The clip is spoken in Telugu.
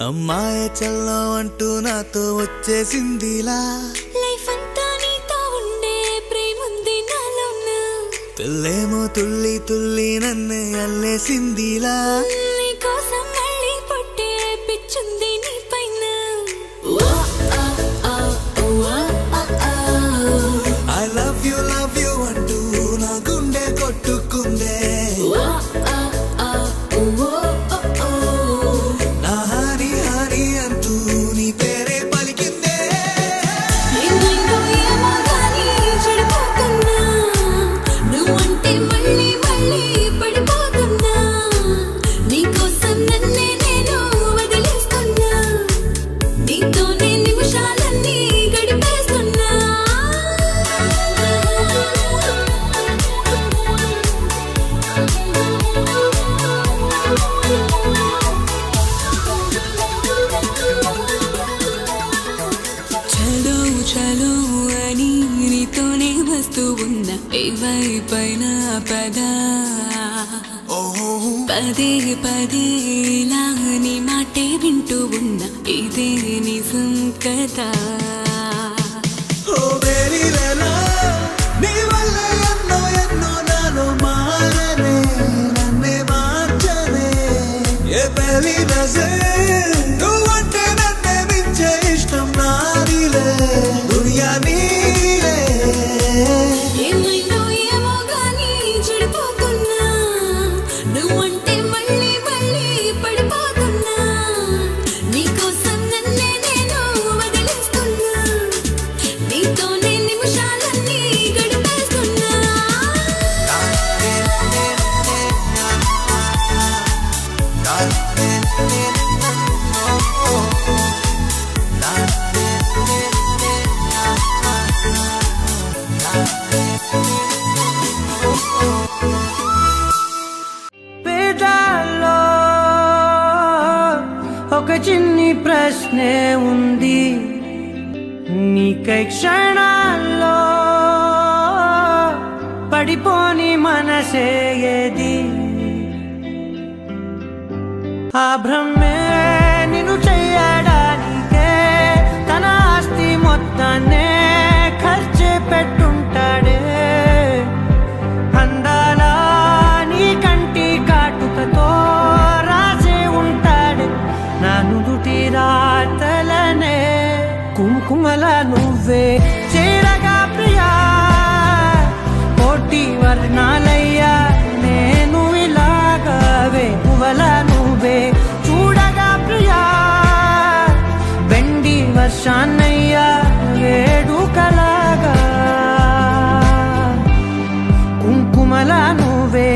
అమ్మాయి చల్లం అంటూ నాతో వచ్చేసిందిలా లైఫ్ అంతా నీతో ఉండే ప్రేముంది నాలోన పిల్లేమో తుల్లి తుల్లి నన్ను అల్లేసిందిలా నీకోసం మళ్ళీ పుట్టే పిచ్చుంది నీ పైన I love you అంటూ నా గుండె కొట్టుకుందే నా హరి హరి అంటూ నీ పేరే పలికిందే ఏమో గానీ చెడిపోతున్నా నువ్వంటే మళ్ళీ మళ్ళీ పడిపోతున్నా నీకోసం నన్నే నేను వదిలేస్తున్నా నీతోనే నిమిషాలన్నీ గడిపేస్తున్నా చలో చలో అని నీతోనే వస్తూ ఉన్నా ఏవైపైన పదా పదే పదే ఇలా నీ మాటే వింటూ ఉన్నా ఇదే నిజం కదా ఓ బేరీ వేలా నీ వల్ల ఎన్నో ఎన్నో నాలో మారనే నన్నే మార్చనే ఏ పెళ్లి నజర్ నువ్వంటే నన్నే మించే ఇష్టం నాదిలే దునియా నీలే ఏమైందో ఏమో గానీ చెడిపోతున్నా నువ్వంటే మళ్ళీ మళ్ళీ పడిపోతున్నా నీకోసం నన్నే నేను వదిలేస్తున్నా నీతోనే నిమిషాలన్నీ గడిపేస్తున్నా పేదాల్లో ఒక చిన్ని ప్రశ్నే ఉంది నీకై క్షణాల్లో పడిపోని మనసే ఏది ఆ భ్రమే నిన్ను చెయ్యడానికే తన ఆస్తి మొత్తాన్నే ఖర్చే పెట్టుంటాడే అందాల నీ కంటి కాటుకతో రాసే ఉంటాడే నా నుదుటి రాతలనే కుంకుమల నువ్వే చేరగా ప్రియా కోటి వర్ణాలయ్యా నేను ఇలాగవే పువ్వల నువ్వే చూడగా ప్రియా వెండి వర్షాన్నయ్యా వేడుకలాగా కుంకుమల నువ్వే